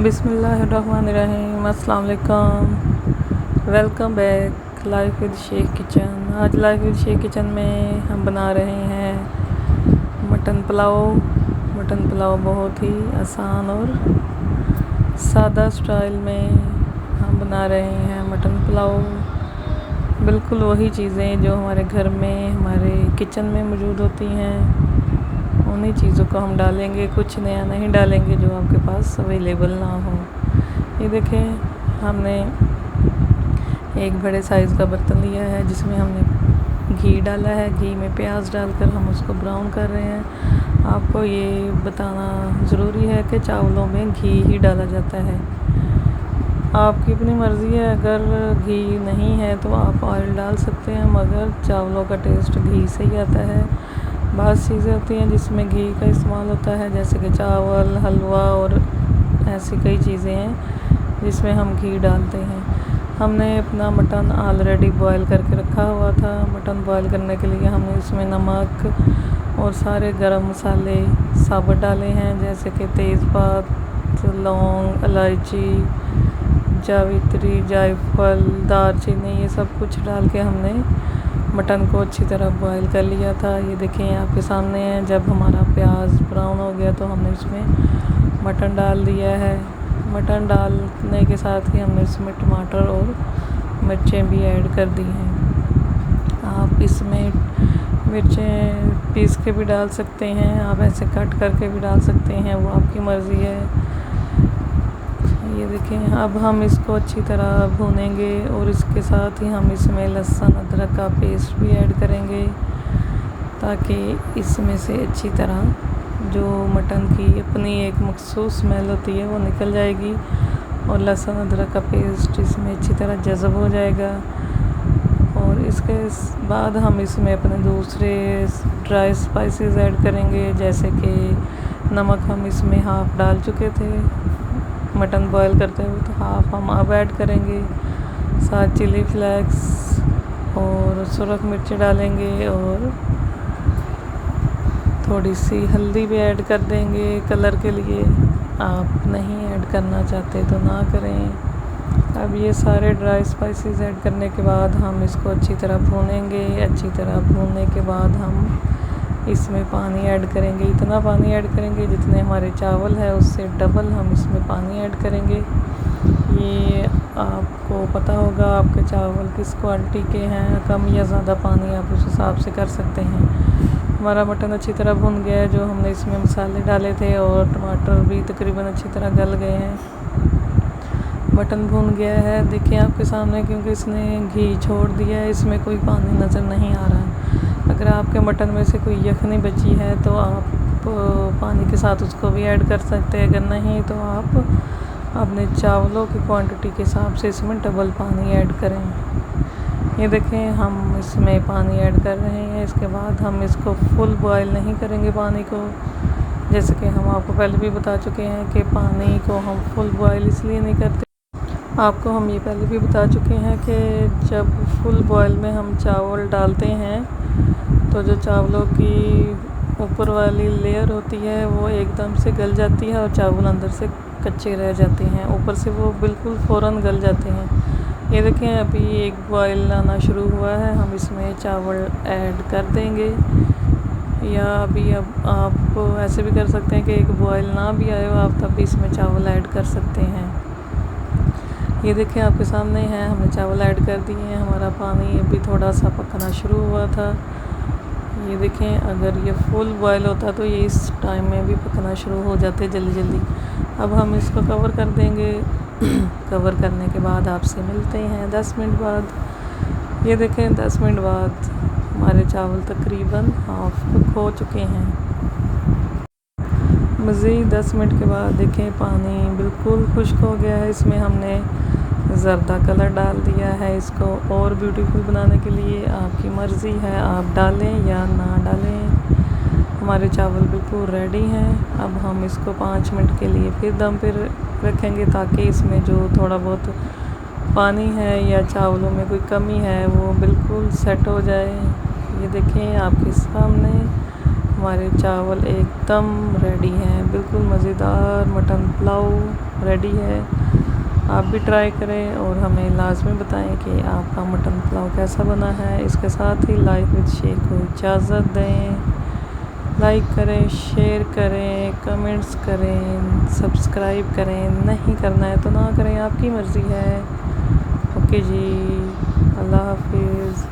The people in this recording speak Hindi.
बिस्मिल्लाहिर्रहमानिर्रहीम। अस्सलाम वालेकुम। Welcome back life with Sheikh kitchen. आज लाइफ विद शेख किचन में हम बना रहे हैं मटन पुलाव। मटन पुलाव बहुत ही आसान और सादा स्टाइल में हम बना रहे हैं मटन पुलाव। बिल्कुल वही चीज़ें जो हमारे घर में हमारे किचन में मौजूद होती हैं, उन्हीं चीज़ों को हम डालेंगे, कुछ नया नहीं डालेंगे जो आपके पास अवेलेबल ना हो। ये देखें, हमने एक बड़े साइज़ का बर्तन लिया है जिसमें हमने घी डाला है। घी में प्याज डालकर हम उसको ब्राउन कर रहे हैं। आपको ये बताना ज़रूरी है कि चावलों में घी ही डाला जाता है। आपकी अपनी मर्ज़ी है, अगर घी नहीं है तो आप ऑयल डाल सकते हैं, मगर चावलों का टेस्ट घी से ही आता है। बहुत चीज़ें होती हैं जिसमें घी का इस्तेमाल होता है, जैसे कि चावल, हलवा और ऐसी कई चीज़ें हैं जिसमें हम घी डालते हैं। हमने अपना मटन ऑलरेडी बॉयल करके रखा हुआ था। मटन बॉयल करने के लिए हमने इसमें नमक और सारे गरम मसाले साबुत डाले हैं, जैसे कि तेज़पात, लौंग, इलायची, जावित्री, जायफल, दालचीनी, ये सब कुछ डाल के हमने मटन को अच्छी तरह बॉयल कर लिया था। ये देखें आपके सामने है। जब हमारा प्याज ब्राउन हो गया तो हमने इसमें मटन डाल दिया है। मटन डालने के साथ ही हमने इसमें टमाटर और मिर्चें भी ऐड कर दी हैं। आप इसमें मिर्चें पीस के भी डाल सकते हैं, आप ऐसे कट करके भी डाल सकते हैं, वो आपकी मर्ज़ी है। ये देखें, अब हम इसको अच्छी तरह भूनेंगे और इसके साथ ही हम इसमें लहसुन अदरक का पेस्ट भी ऐड करेंगे, ताकि इसमें से अच्छी तरह जो मटन की अपनी एक मखसूस स्मेल होती है वो निकल जाएगी और लहसुन अदरक का पेस्ट इसमें अच्छी तरह जज़ब हो जाएगा। और इसके बाद हम इसमें अपने दूसरे ड्राई स्पाइसेस ऐड करेंगे, जैसे कि नमक हम इसमें हाफ़ डाल चुके थे मटन बॉयल करते हुए, तो हाफ़ हम अब ऐड करेंगे। साथ चिली फ्लेक्स और सुरख मिर्च डालेंगे और थोड़ी सी हल्दी भी ऐड कर देंगे कलर के लिए। आप नहीं ऐड करना चाहते तो ना करें। अब ये सारे ड्राई स्पाइसेस ऐड करने के बाद हम इसको अच्छी तरह भूनेंगे। अच्छी तरह भूनने के बाद हम इसमें पानी ऐड करेंगे। इतना पानी ऐड करेंगे जितने हमारे चावल है उससे डबल हम इसमें पानी ऐड करेंगे। ये आपको पता होगा आपके चावल किस क्वालिटी के हैं, कम या ज़्यादा पानी आप उस हिसाब से कर सकते हैं। हमारा मटन अच्छी तरह भुन गया है, जो हमने इसमें मसाले डाले थे, और टमाटर भी तकरीबन अच्छी तरह गल गए हैं। मटन भुन गया है, देखिए आपके सामने, क्योंकि इसने घी छोड़ दिया है, इसमें कोई पानी नज़र नहीं आ रहा। अगर आपके मटन में से कोई यखनी बची है तो आप पानी के साथ उसको भी ऐड कर सकते हैं, अगर नहीं तो आप अपने चावलों की क्वांटिटी के हिसाब से इसमें डबल पानी ऐड करें। ये देखें, हम इसमें पानी ऐड कर रहे हैं। इसके बाद हम इसको फुल बॉयल नहीं करेंगे पानी को, जैसे कि हम आपको पहले भी बता चुके हैं कि पानी को हम फुल बॉयल इसलिए नहीं करते। आपको हम ये पहले भी बता चुके हैं कि जब फुल बॉयल में हम चावल डालते हैं तो जो चावलों की ऊपर वाली लेयर होती है वो एकदम से गल जाती है और चावल अंदर से कच्चे रह जाते हैं, ऊपर से वो बिल्कुल फ़ौरन गल जाते हैं। ये देखें, अभी एक बॉयल आना शुरू हुआ है, हम इसमें चावल ऐड कर देंगे। या अभी अब आप ऐसे भी कर सकते हैं कि एक बॉयल ना भी आए हो आप, तब भी इसमें चावल ऐड कर सकते हैं। ये देखें आपके सामने है, हमने चावल ऐड कर दिए हैं। हमारा पानी अभी थोड़ा सा पकना शुरू हुआ था। ये देखें, अगर ये फुल बॉयल होता तो ये इस टाइम में भी पकना शुरू हो जाते जल्दी जल्दी। अब हम इसको कवर कर देंगे। कवर करने के बाद आपसे मिलते हैं 10 मिनट बाद। ये देखें, 10 मिनट बाद हमारे चावल तकरीबन हाफ कुक हो चुके हैं। मज़ीद 10 मिनट के बाद देखें, पानी बिल्कुल खुश्क हो गया है। इसमें हमने ज़र्दा कलर डाल दिया है। इसको और ब्यूटीफुल बनाने के लिए आपकी मर्ज़ी है, आप डालें या ना डालें। हमारे चावल बिल्कुल रेडी हैं। अब हम इसको 5 मिनट के लिए फिर दम पर रखेंगे, ताकि इसमें जो थोड़ा बहुत पानी है या चावलों में कोई कमी है वो बिल्कुल सेट हो जाए। ये देखें आपके सामने हमारे चावल एकदम रेडी हैं, बिल्कुल मज़ेदार मटन पुलाव रेडी है। आप भी ट्राई करें और हमें लाजमी बताएं कि आपका मटन पुलाव कैसा बना है। इसके साथ ही लाइफ विद शेख को इजाज़त दें। लाइक करें, शेयर करें, कमेंट्स करें, सब्सक्राइब करें। नहीं करना है तो ना करें, आपकी मर्ज़ी है। ओके जी, अल्लाह हाफिज़।